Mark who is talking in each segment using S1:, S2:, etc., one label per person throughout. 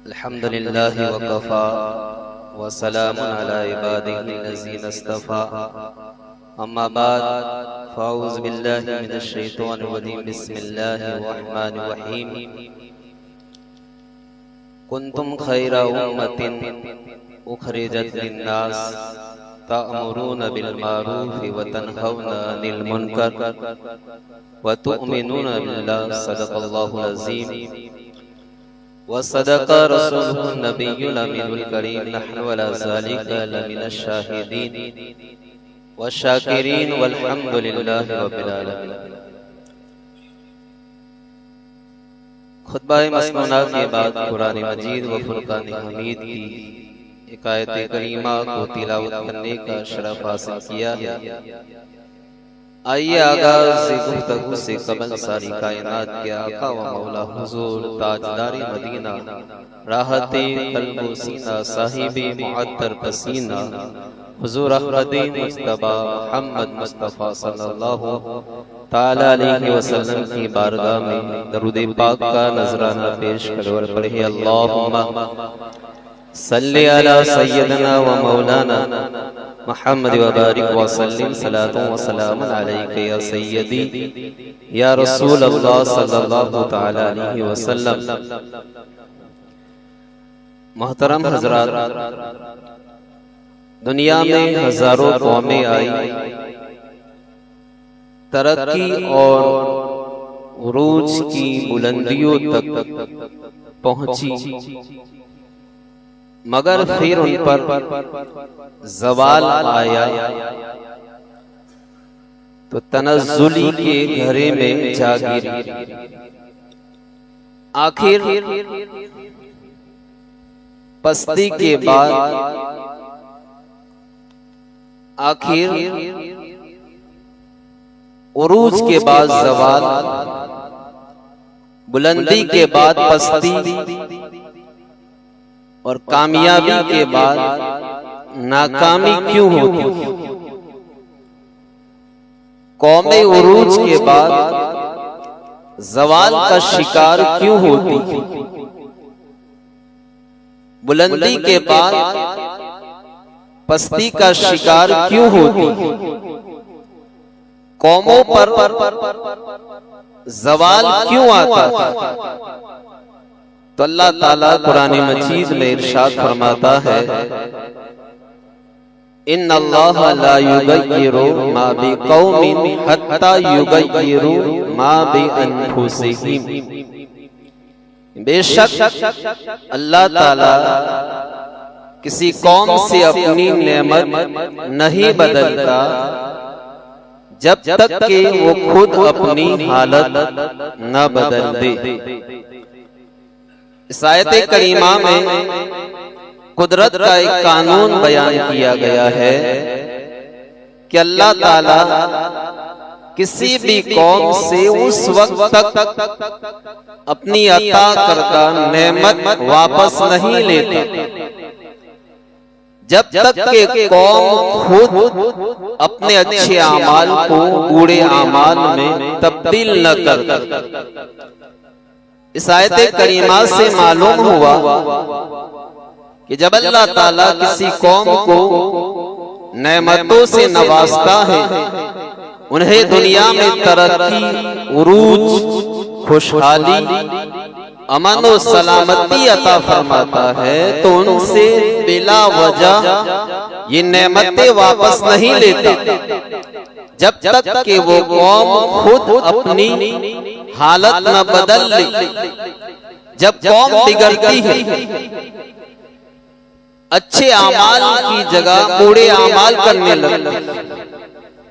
S1: अल्हम्दुलिल्लाह वकफ़ा वसलामुन अला इबादिहिल्लज़ीना इस्तफ़ा अम्मा बाद फ़अऊज़ु बिल्लाहि मिनश शैतानिर रजीम बिस्मिल्लाहिर रहमानिर रहीम कुंतुम खैरा उम्मतिन उखरिजत लिन्नास तअमुरूना बिल मारूफ़ि व तनहौना अनिल मुनकर व तु'मिनूना बिल्लाहि सदक़ल्लाहुल अज़ीम वसदक़ रसूलुहुन नबियुल अमीनुल करीम नहनु अला ज़ालिका लमिनश शाहिदीन वश्शाकिरीन वल्हम्दुलिल्लाहि रब्बिल आलमीन। खुतबा मसनूना के बाद कुरान मजीद व फुरकान हमीद की एक आयत करीमा को तिलावत करने का शरफ हासिल किया है। आइए आगाज़ गुफ्तगू से कबल सारी कायनात के आका व मौला हुजूर ताजदारी मदीना राहते क़ल्ब व सीना साहिबे मुअत्तर पसीना हुजूर अहमद मुस्तफा मुहम्मद मुस्तफा सल्लल्लाहु ताला अलैहि वसल्लम की बारगाह में दरूद पाक का नजराना पेश करो और पढ़े अल्लाहुम्मा सल्ली अला सय्यदना व मौलाना मुहम्मद व बारिक व सल्लिम सलातो व सलामुन अलैका या सय्यदी या रसूल अल्लाह सल्लल्लाहु ताला अलैहि वसल्लम। मोहतरम हजरात, दुनिया में हजारों कौमें आई, तरक्की और उरूज की बुलंदियों तक पहुंची, मगर फिर उन पर ज़वाल आया तो तनज़्ज़ुली के घरे में जा गिरी। आखिर पस्ती के बाद, आखिर उरूज के बाद ज़वाल, बुलंदी के बाद पस्ती और कामयाबी के बाद नाकामी क्यों होती? कौमे उरूज के बाद ज़वाल का शिकार क्यों होती? बुलंदी के बाद पस्ती का शिकार क्यों होती? कौमों पर ज़वाल क्यों आता? तो अल्लाह ताला कुरान मजीद में इरशाद फरमाता है, इन्नल्लाह ला युगय्यिरु मा बिक़ौमिन हत्ता युगय्यिरु मा बिअन्फुसिहिम। बेशक अल्लाह ताला किसी कौम से अपनी नेमत नहीं बदलता जब तक कि वो खुद अपनी हालत न बदल दे। इस आयत करीमा में कुदरत का एक कानून बयान किया गया है कि अल्लाह ताला किसी भी कौम से उस वक्त तक अपनी अता करता नेमत वापस नहीं लेता जब तक के कौम खुद अपने अच्छे आमाल को बुरे आमाल में तब्दील न कर। इस आयत करीमा से मालूम हुआ कि जब अल्लाह ताला किसी कौम को नेमतों से नवाजता है, उन्हें दुनिया में तरक्की, उरूज, खुशहाली, अमन और सलामती अता फरमाता है, तो उनसे बिला वजह ये नेमतें वापस नहीं लेता जब तक कि वो कौम खुद अपनी हालत न बदल ले। जब कौम बिगड़ती है, अच्छे आमाल की जगह बुरे आमाल करने लगती,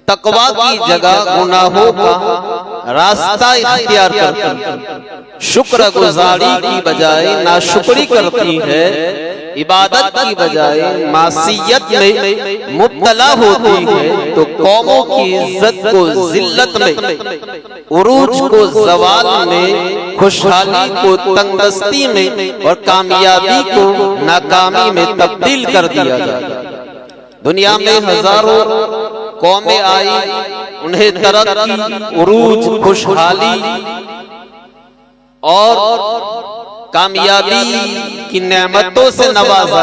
S1: तकवा की जगह गुनाहों का रास्ता इख्तियार करती, शुक्र गुजारी की बजाय नाशुक्री करती है, इबादत की बजाय मासियत में मुब्तला होती है, तो कौमों की इज्जत को जिल्लत में, उरूज को ज़वाल में, खुशहाली को तंगदस्ती में और कामयाबी को नाकामी में तब्दील कर दिया जाता। दुनिया में हजारों कौमें आई, उन्हें तरक्की, उरूज, खुशहाली और कामयाबी की नेमतों से नवाजा,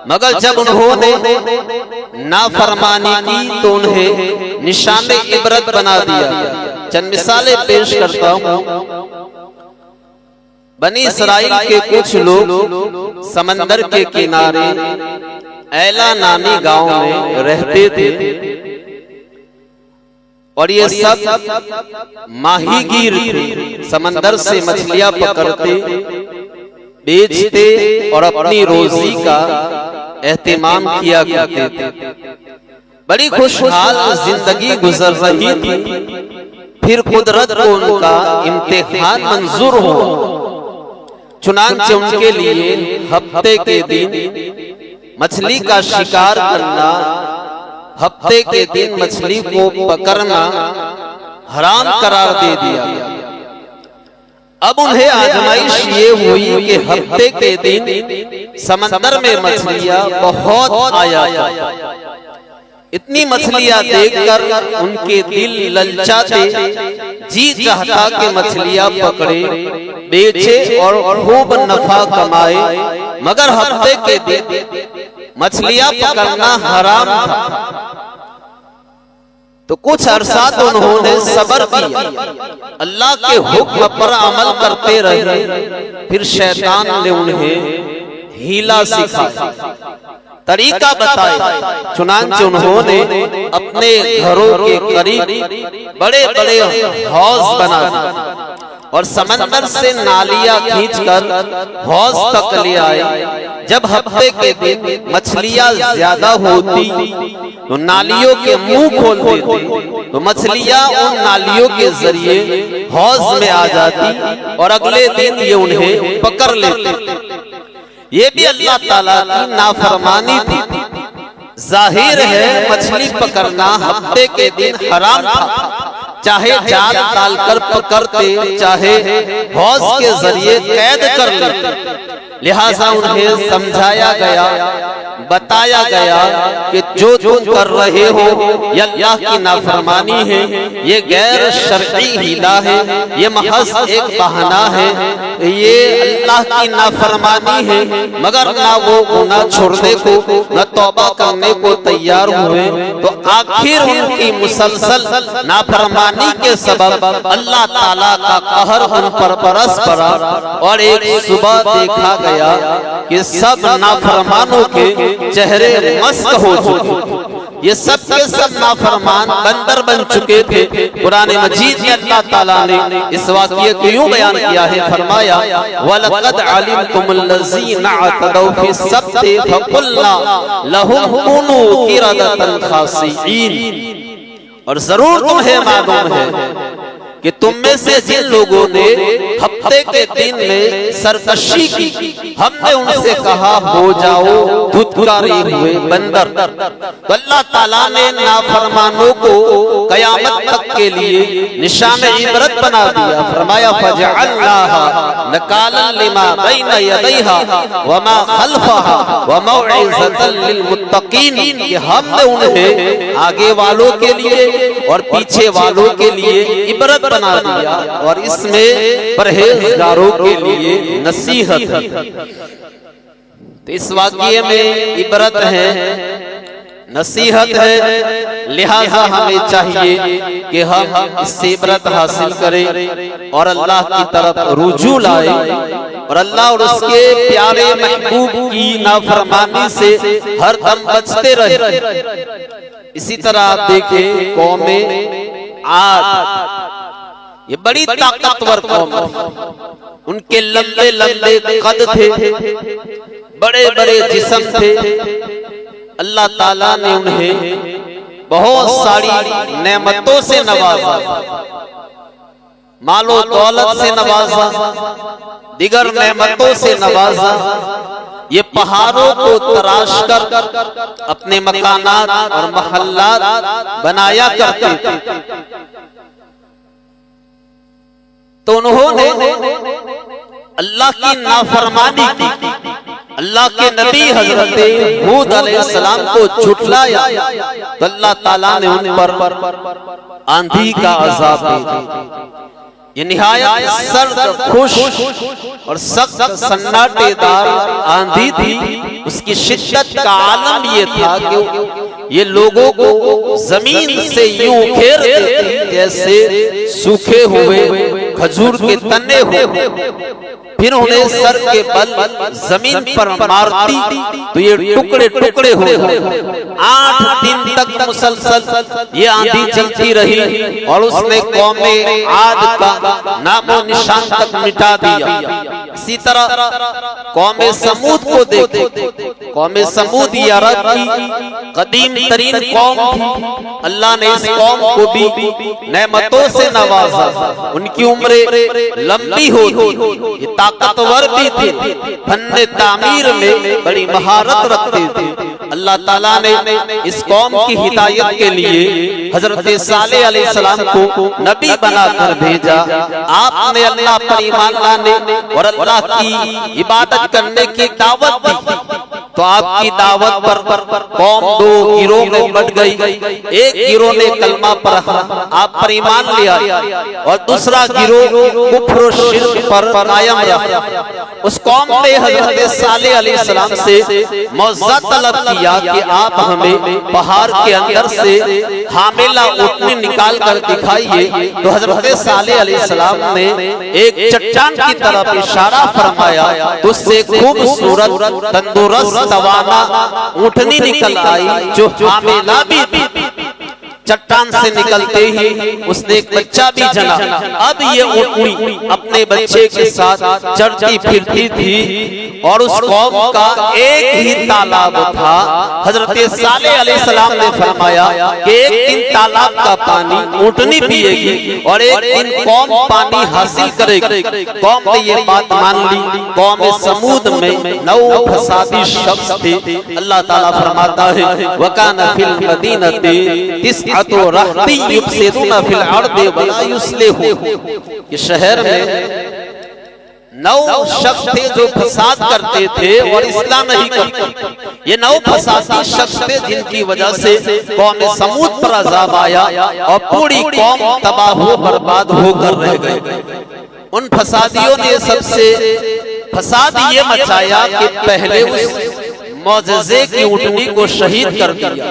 S1: मगर जब उन्होंने नाफरमानी की तो उन्हें निशाने इबरत बना दिया। चंद मिसालें पेश करता हूं। बनी इसराइल के कुछ लोग समंदर के किनारे ऐला नामी गांव में रहते थे और ये सब माहीगीर थे। समंदर से मछलियां पकड़ते, बेचते और अपनी रोजी का एहतिमाम किया करते थे। बड़ी खुशहाल जिंदगी गुजर रही थी। फिर कुदरत को उनका इम्तिहान मंजूर हुआ। चुनांचे उनके लिए हफ्ते के दिन मछली का शिकार करना, हफ्ते के दिन मछली को पकड़ना हराम करार दे दिया। अब उन्हें आजमाइश ये हुई कि हफ्ते के दिन समंदर में मछलियां बहुत आया। इतनी मछलियां देखकर उनके दिल ललचाते, जी चाहता कि मछलियां पकड़े, बेचे और खूब नफा कमाए। मगर हफ्ते के दिन मछलियां पकड़ना हराम था। तो कुछ अरसा तो उन्होंने सब्र किया, अल्लाह के हुक्म पर अमल करते रहे। फिर शैतान ने उन्हें हीला सिखाया, तरीका बताया। चुनांचे उन्होंने अपने घरों के करीब बड़े बड़े हौज बना दिए और समंदर से नालियां खींचकर हौज तक ले आए। जब हफ्ते के दिन मछलियां ज्यादा होती तो नालियों के मुंह खोल देते, तो मछलियां उन नालियों के जरिए हौज में आ जाती और अगले दिन ये उन्हें पकड़ लेते। ये भी अल्लाह ताला की नाफरमानी थी। जाहिर है मछली पकड़ना हफ्ते के दिन हराम था। चाहे जाल डालकर पकड़ते, चाहे हौज के जरिए कैद कर लेते। लिहाजा उन्हें समझाया गया, बताया गया कि जो तुम कर रहे हो ये अल्लाह की नाफरमानी है, ये गैर शरई हीला है, ये महज एक बहाना है, ये अल्लाह की नाफरमानी है। मगर ना वो गुनाह छोड़ने को, न तौबा करने को तैयार हुए। तो आखिर उनकी मुसलसल नाफरमानी के सबब अल्लाह ताला का कहर उन पर बरस पड़ा और एक सुबह देखा गया कि सब नाफरमानों के चेहरे मस्त हो चुके। ये सब के सब नाफरमान बंदर बन चुके थे। कुरान मजीद में अल्लाह ताला ने इस वाक़ये को यूं बयान किया है, फरमाया वलक़द अलिमतुमुल्लज़ीना अतदौ फी सब्ति फकुल्ना लहुम कुनू क़िरदतन ख़ासिईन। और जरूर तुम्हें मालूम है कि तुम में से जिन लोगों ने हफ्ते के दिन में सरकशी की, हमने उनसे कहा हो जाओ धुतकारे हुए बंदर। तो अल्लाह ताला ने नाफरमानों को कयामत तक के लिए निशान इबरत बना दिया। फरमाया फजअलनाहा नकालन लिमा बैन यदैहा वमा खल्फहा व मौइज़तन लिलमुत्तकीन, कि हमने उन्हें आगे वालों के लिए और पीछे वालों के लिए इबरत बना दिया और इसमें परहेजगारों के लिए नसीहत है। तो इस वाक़ये में इबरत है, नसीहत है। लिहाजा हमें चाहिए कि हम इससे इबरत हासिल करें और अल्लाह की तरफ रुजू लाए और अल्लाह और उसके प्यारे महबूब की नाफरमानी से हर दम बचते रहे। इसी तरह आप देखें कौमे आद, ये बड़ी ताकतवर कौम थी। उनके लंबे लंबे कद थे, बड़े बड़े जिस्म थे। अल्लाह ताला ने उन्हें बहुत सारी नेमतों से नवाजा, मालो दौलत से नवाजा, दिगर नेमतों से नवाजा। ये पहाड़ों को तराश कर अपने मकानात और महल्लात बनाया करते थे। तो उन्होंने अल्लाह की नाफरमानी की, अल्लाह के नबी हजरत हूद अलैहिस्सलाम को झुठलाया। तो अल्लाह ताला ने उन पर आंधी का अज़ाब दे दिया। ये निहायत सर्द, खुश और सख्त सन्नाटेदार आंधी थी। उसकी शिद्दत का आलम ये था कि ये लोगों को जमीन से यूं उखेड़ देती जैसे सूखे हुए खजूर के तने हो, फिर उन्हें सर के बल जमीन पर मारती तो ये टुकड़े टुकड़े हो गए। 8 दिन तक मुसलसल ये आंधी चलती रही और उसने कौमे आद का नामो निशान तक मिटा दिया। इसी तरह कौमे समूद को देखो, कौमे समूद ये अरब की कदीम तरीन कौम थी। अल्लाह ने इस कौम को भी नेमतों से नवाजा। उनकी उम्रें लंबी होती, ये ताकतवर भी थे, फन्ने तामीर में बड़ी महारत रखते थे। अल्लाह ताला ने इस कौम की हिदायत के लिए हजरत सालेह अलैहिस्सलाम को नबी बनाकर भेजा। आपने अल्लाह पर ईमान लाने और अल्लाह की इबादत करने की दावत दी, तो आपकी दावत पर कौम 2 गिरोह में बट गई। एक गिरोह ने कलमा पर आप पर ईमान लिया और दूसरा गिरोह कुफ्र और शिर्क पर कायम रहा। उस कौम ने हजरत सालेह अलैहिस्सलाम से मौज़ा तलब किया कि आप हमें पहाड़ के अंदर से हामिला ऊँटनी निकाल कर दिखाइए। तो हजरत सालेह अलैहिस्सलाम ने एक चट्टान की तरफ इशारा फरमाया, उससे खूबसूरत तंदुरुस्त तवाना ऊँटनी निकल आई जो हामिला भी चट्टान से निकलते ही उसने एक बच्चा भी जना। अब ये ऊँटनी अपने बच्चे के साथ चलती फिरती थी और उस कौम का एक ही तालाब था। हजरत सालेह अलैहिस्सलाम ने फरमाया कि एक दिन तालाब का पानी ऊँटनी पिएगी और एक दिन कौम पानी हासिल करेगी। कौम ने ये बात मान ली। कौम समूद में 9 फसादी शख्स थे। अल्लाह ताला फरमाता है वकाना फिल मदीनति तो रहती युफसिदूना फिल अर्दि वला युस्लिहू। ये शहर में 9 शख्स थे जो फसाद करते थे और इस्लाम नहीं करते। ये 9 फसादी शख्स थे जिनकी वजह से कौम समूद पर अज़ाब आया और पूरी कौम तबाह हो बर्बाद होकर रह गई। उन फसादियों ने सबसे फसाद ये मचाया कि पहले उस मौजज़े की ऊँटनी को शहीद कर दिया,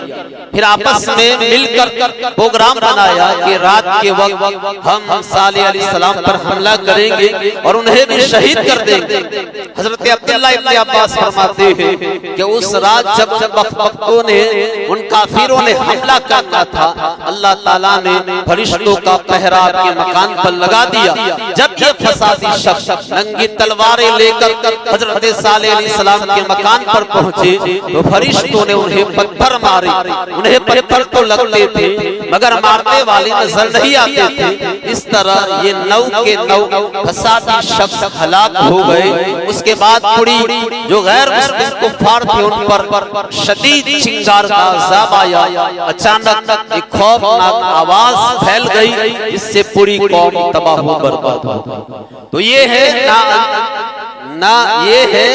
S1: फिर आपस में मिलकर प्रोग्राम बनाया कि रात के वक्त हम सालेह अलैहिस्सलाम पर हमला करेंगे और उन्हें भी शहीद कर देंगे। हजरत अब्दुल्ला इब्न अब्बास फरमाते हैं कि उस रात जब वक्तों ने उन काफिरों ने हमला करना था, अल्लाह ताला ने फरिश्तों का पहरा आपके मकान पर लगा दिया। जब ये फसादी शख्स नंगी तलवारें लेकर हजरत सालेह अलैहिस्सलाम के मकान पर पहुंचे तो फरिश्तों ने उन्हें पत्थर मारे। उन्हें पत्थर तो लगते थे मगर मारने वाले नजर नहीं आते थे। इस तरह ये 9 के 9 फसादी शख्स हलाक हो गए। उसके बाद पूरी जो गैर मुस्लिम कुफ्फार थे उन पर शदीद चिंगार का अज़ाब आया। अचानक एक खौफनाक आवाज फैल गई, इससे पूरी कौम तबाह हो बर्बाद हो। तो ये है ना ये है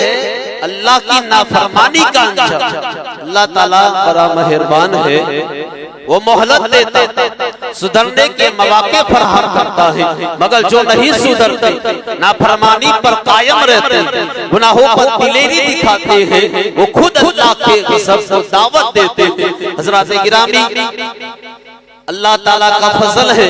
S1: अल्लाह की नाफरमानी का अंजाम। अल्लाह ताला बड़ा मेहरबान है, वो मोहलत देता है, सुधरने के मौके फराहम करता है। मगर जो नहीं सुधरते, नाफरमानी पर कायम रहते हैं, गुनाहों पर दिलेरी दिखाते हैं, वो खुद अल्लाह के गज़ब को दावत देते हैं। हज़रात गिरामी, अल्लाह ताला का फजल है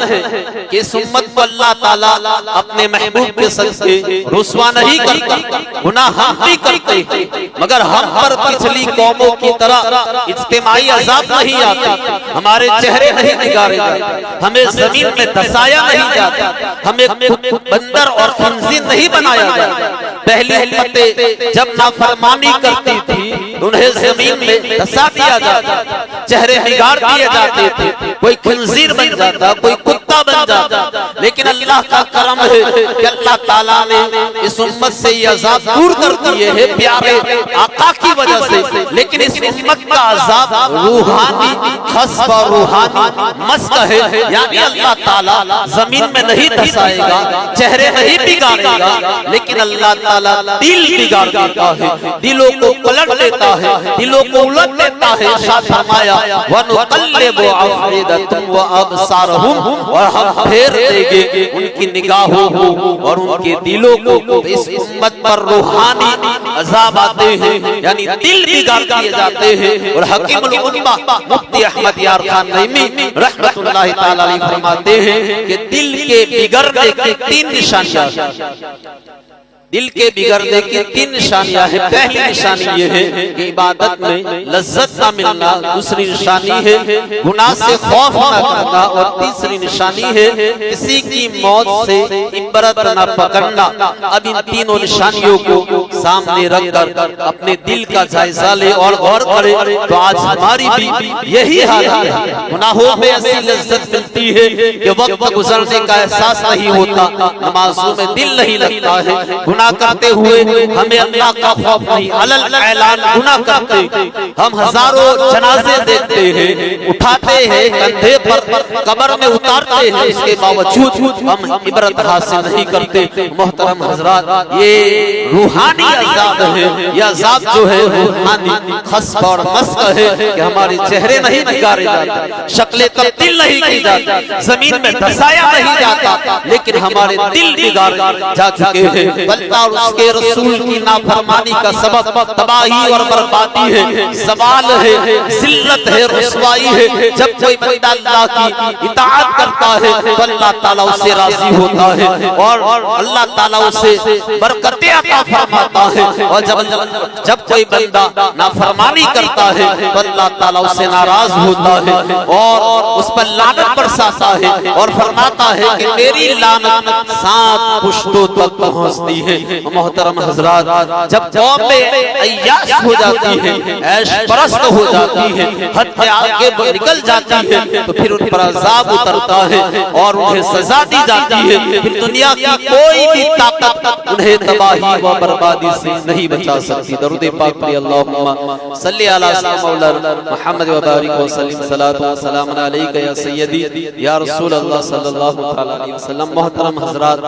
S1: कि इस उम्मत को अल्लाह ताला अपने महबूब के सदक़े रुस्वा नहीं करता। गुनाह हम भी करते हैं मगर हम पर पिछली कौमों की तरह इज्तिमाई अज़ाब नहीं आता, हमारे चेहरे नहीं निगारे जाते, हमें जमीन में धसाया नहीं जाता, हमें बंदर और खंजीर नहीं बनाया जाता। पहली उम्मतें जब नाफरमानी करती थी उन्हें जमीन में धसा दिया जाता, चेहरे बिगाड़ दिए जाते थे, कोई खंजीर बन जाता, कोई कुत्ता बन जाता। लेकिन अल्लाह का करम है कि अल्लाह ताला ने इस उम्मत से ये अज़ाब दूर कर दिए है प्यारे आका की वजह से। लेकिन इस उम्मत का अज़ाब रूहानी खस्ब और रूहानी मस्क है, यानी अल्लाह ताला जमीन में नहीं धसाएगा, चेहरे नहीं बिगाड़ेगा, लेकिन अल्लाह ताला दिल बिगाड़ देता है, दिलों को पलट देता है, दिलों को उलट देता है। शाह फरमाया वनुक़ल्लिबु अफ़ईदतहुम व अबसारहुम, और हम फेर देंगे उनकी निगाहों को और उनके दिलों को। इस उम्मत पर रूहानी अजाब आते हैं, यानी दिल बिगाड़ दिए जाते हैं। और हकीमुल उम्मा मुफ्ती अहमद यार खान नईमी रहमतुल्लाह ताला अलैहि फरमाते हैं कि दिल के बिगड़ने की 3 निशानियां, दिल के बिगड़ने की 3 निशानियां हैं। पहली निशानी ये है कि इबादत में लज्जत न मिलना, दूसरी निशानी है गुनाह से खौफ न करना, और तीसरी निशानी है किसी की मौत से इबरत न पकड़ना। अब इन तीनों निशानियों को सामने रखकर अपने दिल का जायजा ले और गौर करे तो आज हमारी भी यही हाल है। गुनाहों में ऐसी लज्जत मिलती है कि वक्त गुजरने का एहसास नहीं होता, नमाजों में दिल नहीं लगता है, गुनाह करते हुए हमें अल्लाह का खौफ नहीं, अलल ऐलान गुनाह करते। हम हजारों जनाजे देखते हैं, उठाते हैं कंधे पर, कब्र में उतारते हैं, इसके बावजूद हम इबरत हासिल नहीं करते। मोहतरम हजरात, ये रूहानी अजाब है। ये अजाब जो है रूहानी खस्फ और मस्क है कि हमारे चेहरे नहीं बिगाड़े जाते, शक्लें तब्दील नहीं की जाती, जमीन में धसाया नहीं जाता, लेकिन हमारे दिल बिगाड़ जा चुके हैं। और उसके रसूल की नाफरमानी का सबब तबाही और बर्बादी है, सवाल है, जिल्लत है, रुसवाई है। जब कोई बंदा अल्लाह की इताअत करता है तो अल्लाह ताला उससे राजी होता है और अल्लाह ताला उसे बरकतें अता फरमाता है। और जब कोई बंदा नाफरमानी करता है तो अल्लाह ताला उससे नाराज होता है और उस पर लानत बरसाता है और फरमाता है कि मेरी लानत 7 पुश्तों तक पहुंचती है। मोहतरम हजरात, जब कौम में अय्याश हो जाती है, ऐश परस्त हो जाती है, हद से आगे निकल जाती है, तो फिर उन पर अजाब उतरता है और उन्हें सजा दी जाती है। फिर दुनिया की कोई भी ताकत उन्हें तबाही व बर्बादी से नहीं बचा सकती। दरूद पाक पढ़िए, अल्लाहुम्मा सल्ली अला मौलाना मुहम्मद व बारिक व सल्लिम सलातु व सलाम अलैका या सय्यदी या रसूल अल्लाह सल्लल्लाहु अलैहि वसल्लम। मोहतरम हजरात,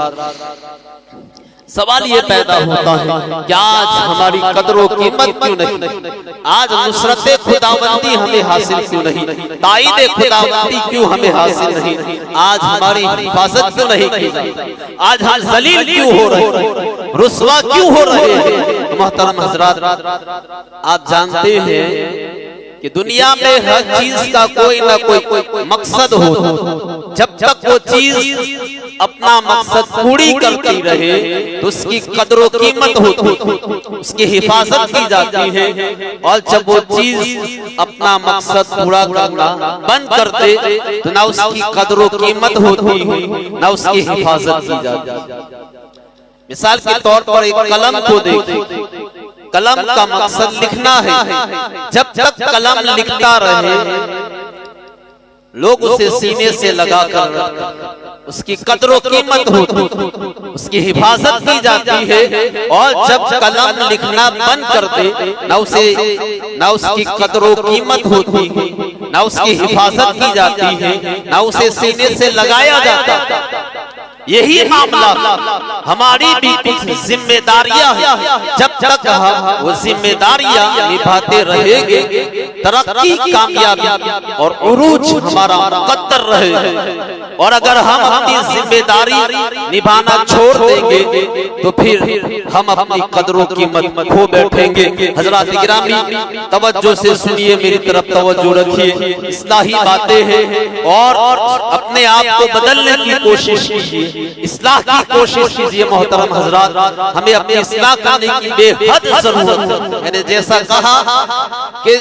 S1: सवाल ये पैदा होता है कि आज हमारी कदर व कीमत क्यों नहीं, आज नुसरत खुदावंदी हमें हासिल क्यों नहीं, ताईद खुदावंदी क्यों हमें हासिल नहीं, आज हमारी हिफाजत क्यों नहीं की जाती, आज हम जलील क्यों हो रहे हैं, रुसवा क्यों हो रहे हैं। मोहतरम हजरात, आप जानते हैं कि दुनिया में हर चीज का कोई ना कोई मकसद हो, जब तक वो चीज अपना मकसद पूरी करती रहे तो उसकी कदर व कीमत होती, उसकी हिफाजत की जाती है। और जब वो चीज अपना मकसद पूरा करना बंद कर दे तो ना उसकी कदर व कीमत होती है, ना उसकी हिफाजत की जाती। मिसाल के तौर पर एक कलम को देखिए, कलम का मकसद लिखना है, जब तक कलम लिखता रहे लोग उसे सीने से लगाकर उसकी कदर व कीमत होती, उसकी हिफाजत की जाती है। और जब कलम लिखना बंद कर दे ना उसकी कदर व कीमत होती, ना उसकी हिफाजत की जाती है, ना उसे सीने से लगाया जाता। यही मामला हमारी भी कुछ जिम्मेदारियां हैं, जब तक हम वो जिम्मेदारियां निभाते रहेंगे तरक्की, कामयाबी और उरूज हमारा मुकद्दर रहेगा। और अगर हम अपनी जिम्मेदारी निभाना छोड़ देंगे तो फिर हम अपनी कदरों की कीमत खो बैठेंगे। हजरात गिरामी, तवज्जो से सुनिए, मेरी तरफ तवज्जो रखिए, इस्लाही बातें हैं और अपने आप को बदलने की कोशिश कीजिए, इस्लाह की कोशिश कीजिए। मोहतरम हजरात, हमें अपनी इस्लाह करने की बेहद जरूरत है। मैंने जैसा कहा कि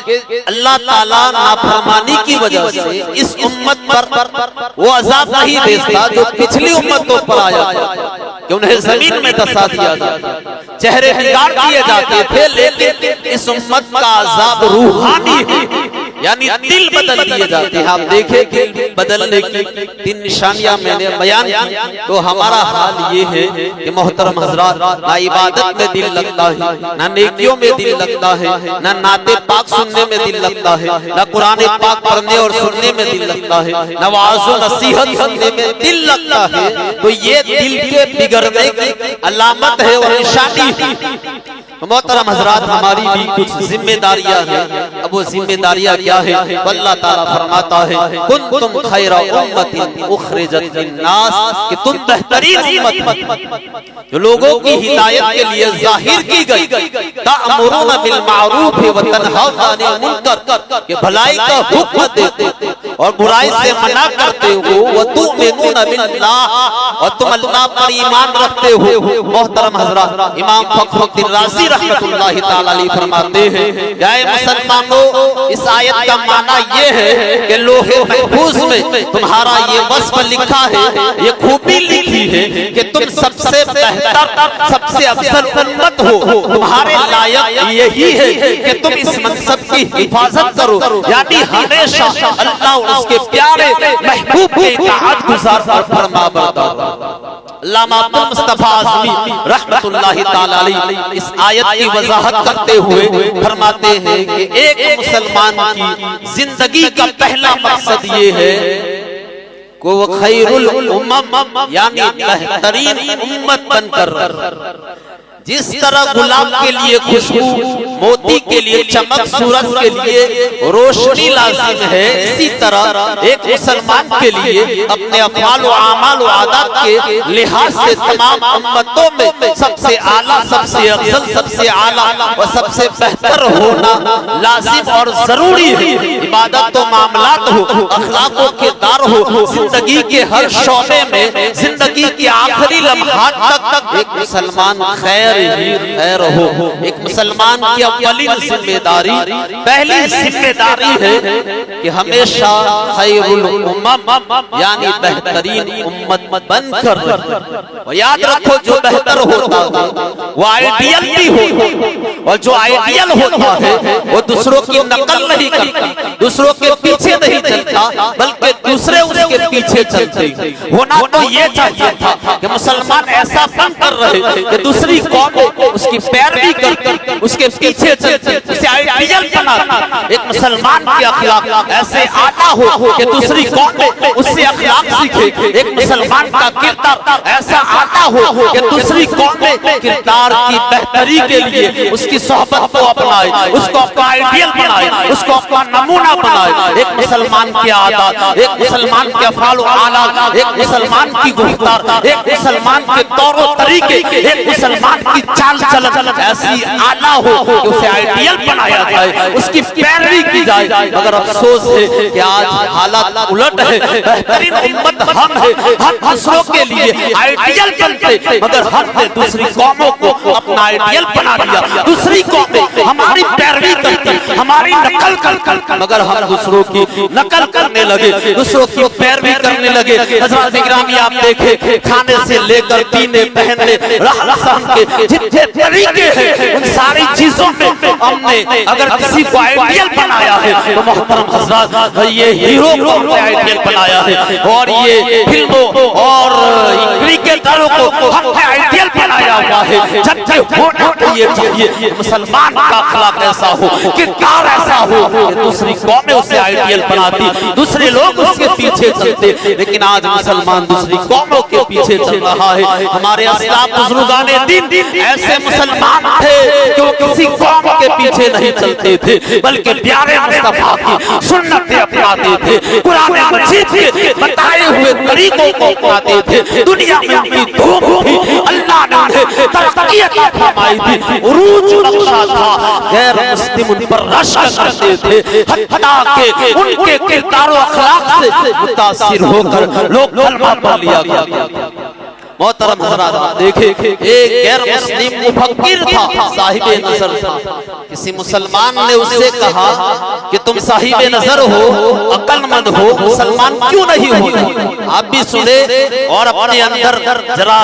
S1: अल्लाह ताला नाफरमानी की वजह से इस उम्मत पर वो अजाब नहीं भेजता जो पिछली उम्मतों पर आया था कि उन्हें जमीन में दसा दिया जाता, चेहरे बिगाड़ दिए जाते थे। लेकिन इस उम्मत का अजाब रूहानी है, यानी दिल बदल दिए जाते हैं। आप देखें कि बदलने की 3 निशानियां मैंने बयान की, तो हमारा हाल ये है कि मोहतरम हजरात, ना इबादत में दिल लगता है, ना नेकियों में दिल लगता है, ना नाते पाक सुनने में दिल लगता है, ना कुरान पाक पढ़ने और सुनने में दिल लगता है, ना वाज़ व नसीहत सुनने में दिल लगता है। तो ये दिल के बिगड़ने की अलामत है और निशानी है। मोहतरम हजरात, हमारी भी कुछ जिम्मेदारियां हैं। अब वो जिम्मेदारियां क्या है? अल्लाह ताला फरमाता है कुंतुम खैरा उम्मतिन उखरिजत लिन्नास, कि तुम बेहतरीन उम्मत जो लोगों की हिदायत के लिए जाहिर की गई, तामुरूना बिल मारूफ व तनहाउना अनिल मुनकर, कि भलाई का हुक्म देते और बुराई से मना करते हो, व तुमिनूना बिल्लाह, और तुम अल्लाह पर ईमान रखते हो। मोहतरम हजरात, इमाम फखरुद्दीन राज़ी रहमतुल्लाहि तआला अलैहि फरमाते हैं, क्या मुसलमानों, इस आयत का माना ये है कि लोहे महफूज में तुम्हारा ये वस्फ लिखा है, ये खूबी लिखी है कि तुम सबसे बेहतर, सबसे अफजल उम्मत हो। तुम्हारे लायक यही है कि तुम इस मनसब की हिफाजत करो, यानी हमेशा अल्लाह और उसके प्यारे महबूब के इताअत गुज़ार और फरमाबरदार। अल्लामा अब्दुल मुस्तफा आज़मी रहमतुल्लाहि तआला अलैहि इस आयत की वजाहत करते हुए फरमाते हैं कि एक मुसलमान की जिंदगी का पहला मकसद ये है को वो खैरुल उम्मम, यानी बेहतरीन उम्मत बनकर, जिस तरह गुलाब के लिए खुशबू, मोती के लिए चमक, सूरज के लिए रोशनी लाजिम है, इसी तरह एक मुसलमान के लिए अपने अफ़आल व आमाल व आदात के लिहाज से तमाम उम्मतों में सबसे आला, सबसे अफजल, सबसे आला और सबसे बेहतर होना लाजिम और जरूरी है। इबादत व मामलात हो, अखलाक व किरदार हो, जिंदगी के हर शोबे में, जिंदगी के आखिरी लम्हात तक एक मुसलमान खैर हो। एक मुसलमान की अव्वलीन जिम्मेदारी, पहली जिम्मेदारी है कि हमेशा खैरुल उम्मम, यानी बेहतरीन उम्मत बनकर। और याद रखो, जो बेहतर होता है वो आइडियल भी हो, और जो आइडियल होता है वो दूसरों की नकल नहीं करता, दूसरों के पीछे नहीं चलता, बल्कि दूसरे उसके पीछे चलते। होना तो ये चाहिए था कि मुसलमान ऐसा बन कर रहे कि दूसरी कौम उसकी पैरवी कर उसके पीछे चलते, उसे आइडियल बनाते। एक मुसलमान के अखलाक ऐसे आला हो कि दूसरी कौम उससे अखलाक सीखे। एक मुसलमान का किरदार ऐसा आला हो कि दूसरी कौम किरदार की बेहतरी के लिए उसकी सोहबत को अपनाए, उसको अपना आइडियल बनाए, उसको अपना नमूना बनाए। एक मुसलमान की आदत, एक मुसलमान के अफ़आल व आमाल, एक मुसलमान की गुफ्तार, एक मुसलमान के तौर तरीके, एक मुसलमान की चाल चलन ऐसी आला हो कि उसे आइडियल बनाया जाए, उसकी पैरवी की जाए। मगर अफसोस है कि आज हालात उलट है। बेहतरीन उम्मत हम है, हम दूसरों के लिए आइडियल बनते, मगर हमने दूसरी कौमों को अपना आइडियल बना दिया। दूसरी कौमें हमारी पैरवी करती, हमारी नकल कर, मगर हम दूसरों की नकल करने लगे, दूसरों की पैरवी करने लगे। हज़रात गिरामी, आप देखें, खाने से लेकर पीने, पहनने, रहन सहन के जितने तरीके हैं, उन सारी चीजों में हमने अगर किसी को आइडियल बनाया है तो मोहतरम हज़रात, ये हीरो को हमने आइडियल बनाया है, और ये फिल्मों और क्रिकेटरों को हमने आइडियल बनाया हुआ है। जबकि होना चाहिए मुसलमान का अखलाक ऐसा हो, किरदार ऐसा हो कि दूसरी कौमें उसे आइडियल बनाती, दूसरे लोग उसके पीछे चलते। लेकिन आज मुसलमान दूसरी कौमों के पीछे चल रहा है। हमारे अस्लाफ बुजुर्गाने दिन ऐसे मुसलमान थे जो किसी कौम के पीछे नहीं चलते थे, बल्कि प्यारे मुस्तफा की सुन्नतें अपनाते थे, कुरान मजीद के बताए हुए तरीकों को अपनाते थे। दुनिया में उनकी धूम थी, अल्लाह ने तरक्की अता फरमाई थी, उरूज बख्शा था, गैर मुस्लिम उन पर रश्क करते थे, हत्ता के उनके किरदार और अखलाक से मुतासिर होकर लोग कलमा पढ़ लिया गया। मोहतरम हज़रात, देखे एक गैर मुस्लिम मुफक्किर था, साहिबे नजर था। किसी मुसलमान ने उससे कहा कि तुम साहिबे नजर हो, अक्लमंद हो, मुसलमान क्यों नहीं हो? आप भी सुने और अपने अंदर जरा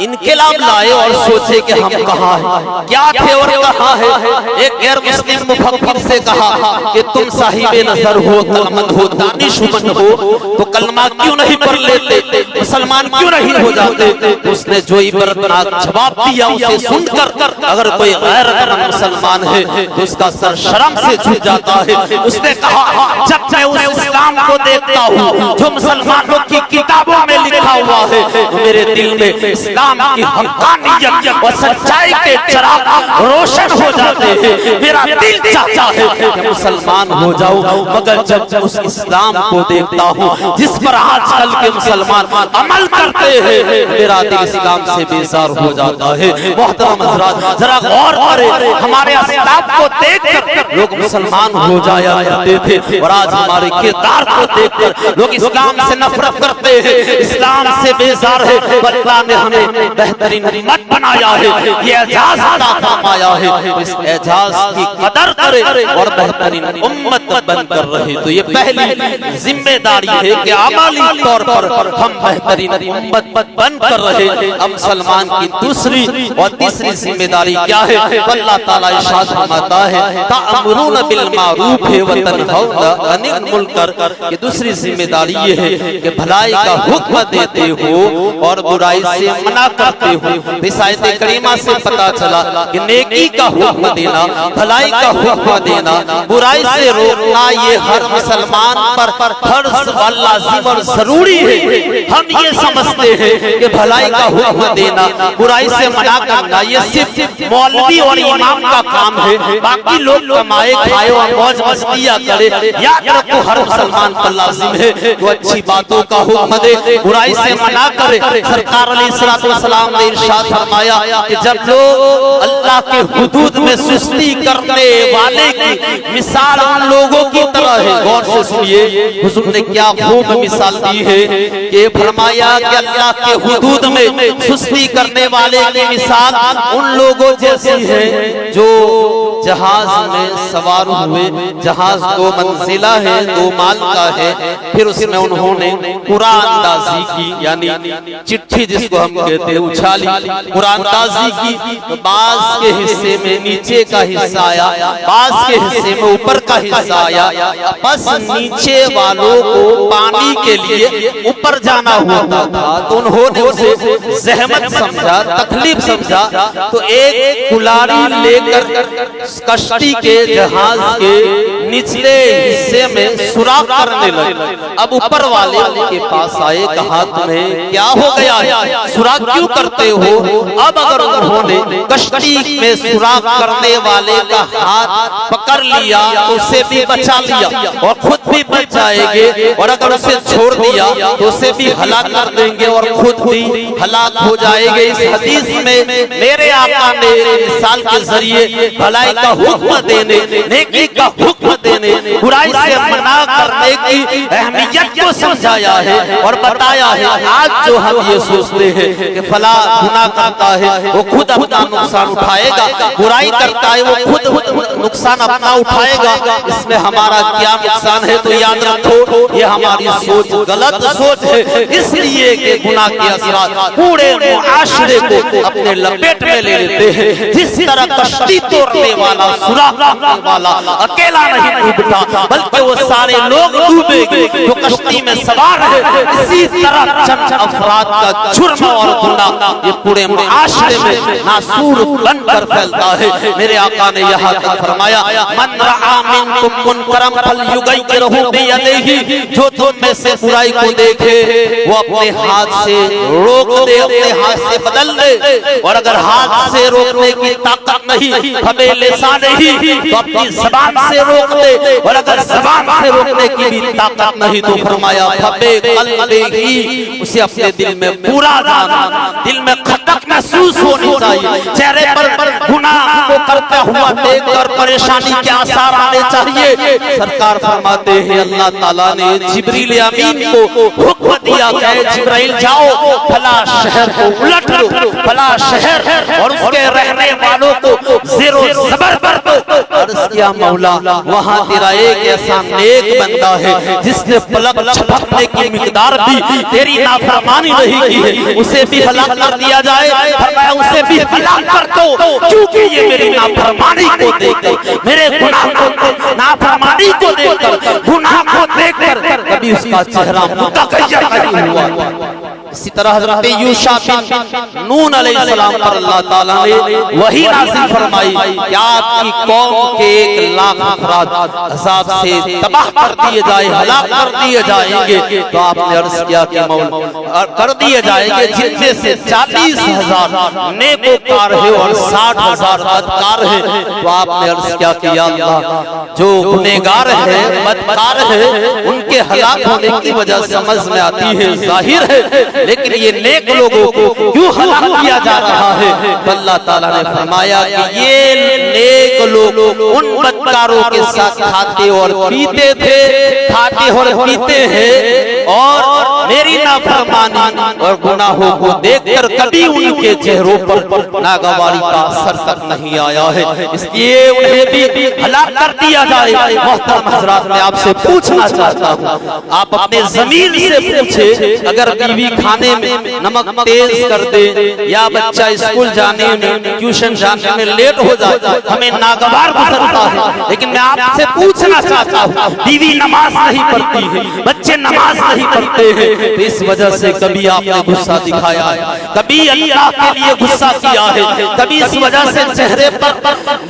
S1: इनकलाब लाए और सोचे कि हम कहाँ हैं, क्या थे और कहाँ है। एक गैर मुस्लिम मुफक्किर से कहा कि तुम साहिबे नजर हो, अक्लमंद हो, दानिशमंद हो, तो कलमा क्यों नहीं पढ़ लेते, मुसलमान क्यों नहीं हो जाते। उसने जो इबरतनाक जवाब दिया उसे सुनकर अगर कोई गैरतमंद मुसलमान है तो उसका सर शर्म से झुक जाता है। उसने कहा जब मैं उस इस्लाम को देखता हूँ जो मुसलमानों की किताबों में लिखा हुआ है तो मेरे दिल में इस्लाम की हक्कानियत और सच्चाई के चिराग रोशन हो जाते हैं। मेरा दिल चाहता है कि मुसलमान हो जाऊं, मगर जब उस इस्लाम को देखता हूँ जिस पर आजकल के मुसलमान अमल करते हैं मेरा दिल इस्लाम से बेजार हो जाता है। मोहतरम हज़रात जरा गौर करें, हमारे अस्लाफ को देखकर लोग मुसलमान हो जाया करते थे और आज हमारे किरदार को देखकर लोग इस्लाम से नफरत करते हैं, इस्लाम से बेजार है। अल्लाह ने हमें बेहतरीन उम्मत बनाया है, ये एजाज अता फरमाया है, इस एजाज की कदर करे और बेहतरीन उम्मत बनकर रहे। तो ये पहली जिम्मेदारी है कि अमली तौर पर हम बेहतरीन उम्मत बनकर रहे। अब मुसलमान की दूसरी और तीसरी जिम्मेदारी क्या है? अल्लाह ताला इरशाद फरमाता है तअमुरून बिल मारूफ व तनहौना अनिल मुनकर की दूसरी जिम्मेदारी ये है कि भलाई का हुक्म देते हो और बुराई से मना करते हो। इस आयत करीमा से पता चला कि नेकी का हुक्म देना, भलाई का हुक्म देना, बुराई से रोकना ये हर मुसलमान पर फर्ज व लाजिम और जरूरी है। हम ये समझते हैं कि भलाई का हुक्म देना, बुराई से मना करना ये सिर्फ मौलवी और इमाम का काम है, बाकी लोग कमाए खाए और मौज मस्तियां करे। याद रखो हर मुसलमान पर लाजिम है वो अच्छी बातों का हुक्म दे, बुराई से मना करे। सरकार अलैहिस्सलाम ने इरशाद फरमाया कि जब लोग अल्लाह के हुदूद में सुस्ती करने वाले की मिसाल उन लोगों की तरह है। गौर से सुनिए, हुजूर ने क्या खूब मिसाल दी है कि फरमाया कि अल्लाह के हुदूद में सुस्ती करने वाले की मिसाल उन लोगों जैसी है जो जहाज में सवार हुए। जहाज दो मंजिला है, दो माल का है, फिर उसमें उन्होंने कुरानदाजी की, यानी चिट्ठी जिसको हम कहते हैं उछाली, कुरानदाजी की। तो बाज के हिस्से में नीचे का हिस्सा आया, बाज के हिस्से में ऊपर का हिस्सा आया। बस नीचे वालों को पानी के लिए ऊपर जाना होता था तो उन्होंने उसे जहमत समझा, तकलीफ समझा, तो एक कुलाड़ी लेकर कश्ती के जहाज के निचले हिस्से में सुराख करने लगे। अब ऊपर वाले के पास आए, कहा तुम्हें क्या हो गया है, सुराख क्यों करते हो? अब अगर उन्होंने कश्ती में सुराख करने वाले का हाथ पकड़ लिया तो उसे भी बचा लिया और खुद भी बच जाएंगे, और अगर उसे छोड़ दिया तो उसे भी हलाक कर देंगे और खुद भी हलाक हो जाएंगे। इस हदीस में मेरे आका ने मिसाल के जरिए भलाई का हुक्म देने, नेकी का हुक्म देने, बुराई से मना करने की अहमियत को समझाया है और बताया है। आज जो हम ये सोचते हैं कि फला गुनाह करता है वो खुद अपना नुकसान उठाएगा, बुराई करता है वो खुद नुकसान अपना उठाएगा, इसमें हमारा क्या नुकसान है? तो याद रखो ये हमारी सोच गलत सोच है। इसलिए कि गुनाह के असरात पूरे मुआशरे को अपने लपेट में ले लेते हैं। जिस तरह कश्ती तोड़ने वाला, सुराख करने वाला अकेला नहीं डूबता बल्कि वो सारे लोग डूबेंगे जो कश्ती में सवार है, इसी तरह चंद अफराद का जुर्म और गुनाह ये पूरे मुआशरे में नासूर बनकर फैलता है। मेरे आका ने यहाँ तक फरमाया मन रआ मिनकुम मुनकरम फलयुगय्यिरहु बियदिही, जो तुम में से बुराई को देखे वो अपने हाथ से रोक दे, अपने हाथ से बदल दे। और अगर हाथ से रोकने की ताकत नहीं, हमें लिसान नहीं, तो अपनी ज़बान से रोक दे, और अगर ज़बान से रोकने की भी ताकत नहीं तो फरमाया फबे क़ल्बिही, उसे अपने दिल में पूरा जाना, दिल में खटक महसूस होनी चाहिए। चेहरे पर गुनाह को करता हुआ देखकर परेशानी के आसार आने चाहिए। सरकार फरमाते हैं अल्लाह ताला ने जिब्रील अमीन को हुक्म दिया कि जिब्राइल जाओ फला शहर को उलट लो, फला शहर और उसके रहने वालों को ज़ेरो ज़बर कर दो। अर्ज़ किया मौला वहाँ तेरा एक ऐसा नेक बंदा है जिसने पलक झपकने की मिकदार भी तेरी नाफरमानी नहीं की है, उसे भी हलाक कर दिया जाए। फरमाया उसे भी हलाक कर दो, क्योंकि ये मेरी नाफरमानी को देखकर, मेरे गुनाह को, नाफरमानी को देखकर, गुनाह को देखकर कभी उसका चेहरा मुतग़य्यर नहीं हुआ। इसी तरह हजरत यूशा बिन नून अलैहिस्सलाम पर अल्लाह ताला ने वही नाज़िल फरमाई कि आपकी कौम के 1 लाख अफराद अज़ाब से तबाह कर दिए जाए, हलाक कर दिए जाएंगे। तो आपने अर्ज किया कि मौला कर दिए जाएंगे जिनमें से 40,000 नेकोकार है और 60,000 बदकार है। तो आपने अर्ज किया कि या अल्लाह जो गुनहगार है, बदकार है, उनके हलाक होने की वजह समझ में आती है, जाहिर है, लेकिन ये नेक लोगों को क्यों हलाक किया जा रहा है? तो अल्लाह ताला ने फरमाया कि ये नेक लोग उन बदकारों के साथ खाते और पीते थे, खाते और पीते हैं और मेरी नाफरमानी और गुनाहों को देखकर कभी उनके चेहरों पर नागवारी का असर तक नहीं आया है, इसलिए उन्हें भी हलाक कर दिया जाए। मोहतरम हज़रात, मैं आपसे पूछना चाहता हूँ, आप अपने ज़मीर से पूछे, अगर बीवी खाने में नमक तेज कर दे या बच्चा स्कूल जाने में, ट्यूशन जाने में लेट हो जाए, हमें नागवार गुजरता है। लेकिन मैं आपसे पूछना चाहता हूँ, बीवी नमाज नहीं पढ़ती है, बच्चे नमाज नहीं पढ़ते हैं, तो इस वजह से कभी आपने गुस्सा दिखाया है, कभी अल्लाह के लिए गुस्सा किया है, कभी इस वजह से चेहरे पर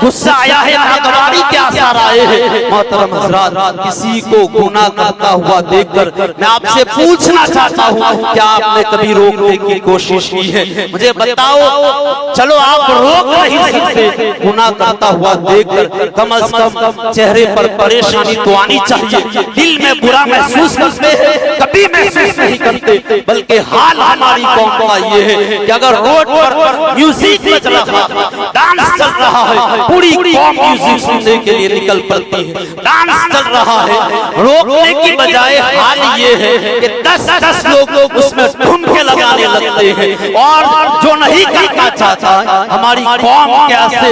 S1: गुस्सा आया है, नागवारी के आसार आए हैं? मोहतरम हज़रात, किसी को गुनाह करता हुआ देखकर मैं आपसे पूछना चाहता हूँ, क्या आपने कभी रोकने की कोशिश की है? मुझे बताओ। चलो आप रोक नहीं सकते, गुनाह करता हुआ देखकर कम से कम चेहरे पर परेशानी तो आनी चाहिए। दिल में बुरा महसूस करते हैं, कभी महसूस नहीं करते, बल्कि हाल हमारी कौम का ये है कि अगर रोड पर म्यूजिक बज रहा है, डांस चल रहा है, पूरी कौम म्यूजिक सुनने के लिए निकल पड़ती है, डांस चल रहा है, रोकने की बजाय हाल ये है कि 10 लोग उसमें ठुमके लगाने लगते हैं। और जो नहीं करना चाहता, हमारी कौम कैसे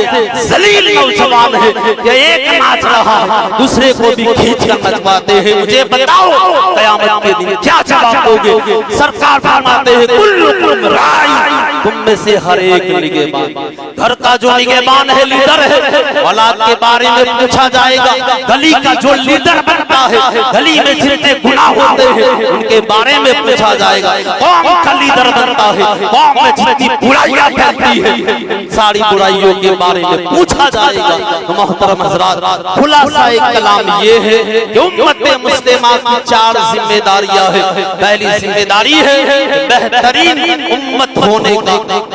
S1: जलील नौजवान है कि एक नाच रहा है, दूसरे को भी खींच कर नचवाते हैं। मुझे बताओ, क़यामत के दिन क्या जवाब दोगे? सरकार फरमाते हैं कुल्लुकुम राई, तुम में से हर एक निगहबान। घर का जो निगहबान है, लीडर है, औलाद के बारे में पूछा जाएगा। गली का जो लीडर बनता है, गली में जितने गुनाह होते हैं उनके बारे में पूछा जाएगा। कौम का लीडर बनता है, कौम में जितनी बुराइयां फैलती है, सारी बुराइयों के बारे में पूछा जाएगा। तो मोहतरम हज़रात, खुलासा एक कलाम ये है कि उम्मत मुस्लिमा की 4 जिम्मेदारियां हैं। पहली जिम्मेदारी है बेहतरीन उम्मत होने का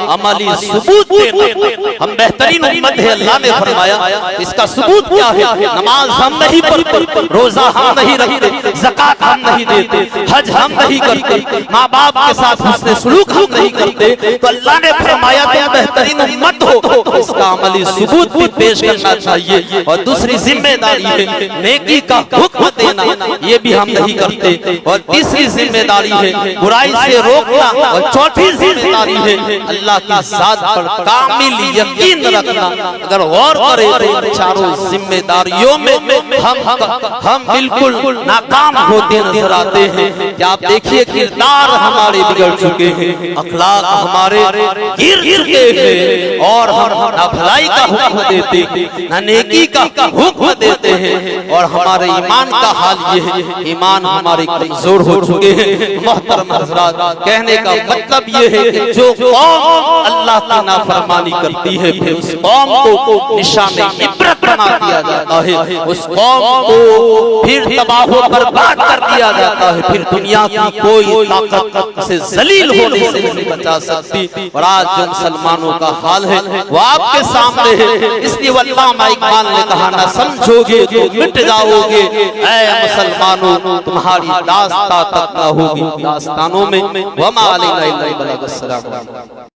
S1: अमली सबूत देना। हम बेहतरीन उम्मत है, अल्लाह ने फरमाया। इसका सबूत क्या है? नमाज हम नहीं पढ़ते, रोजा हम नहीं रखते, ज़कात हम नहीं देते, हज हम नहीं करते, माँ बाप के साथ हुस्न सलूक हम नहीं करते, तो अल्लाह ने फरमाया तुम बेहतरीन उम्मत हो, इसका अमली सबूत भी पेश करना चाहिए। और दूसरी जिम्मेदारी है नेकी का हुक्म देना, ये भी हम नहीं करते। और तीसरी जिम्मेदारी है बुराई से रोकना। और चौथी जिम्मेदारी है अल्लाह की ज़ात पर कामिल यकीन रखना। अगर गौर करें तो चारों जिम्मेदारियों में हम बिल्कुल नाकाम होते नजर आते हैं। क्या आप देखिए, किरदार हमारे बिगड़ चुके हैं, अखलाक हमारे गिर चुके हैं, और हम ना भलाई का हुक्म देते हैं, ना नेकी का हुक्म देते हैं, और हमारे ईमान का हाल ये है, ईमान हमारे कमजोर हो चुके हैं। मोहतरम हज़रात, कहने का मतलब ये है कि जो कौम अल्लाह की नाफरमानी करती है, फिर उस कौम को निशाने इबरत बना दिया जाता है, उस कौम को फिर तबाह बर्बाद कर दिया जाता है, फिर दुनिया की कोई ताकत से जलील होने से नहीं बचा सकती। और आज जो मुसलमानों का हाल है वो आपके सामने है। इसलिए अल्लामा इकबाल ने कहा, ना समझोगे तो मिट जाओगे, ऐ मुसलमानों तुम्हारी दास्तां तक न होगी दास्तानों में। वमा अलैना इल्ला अल बलाग।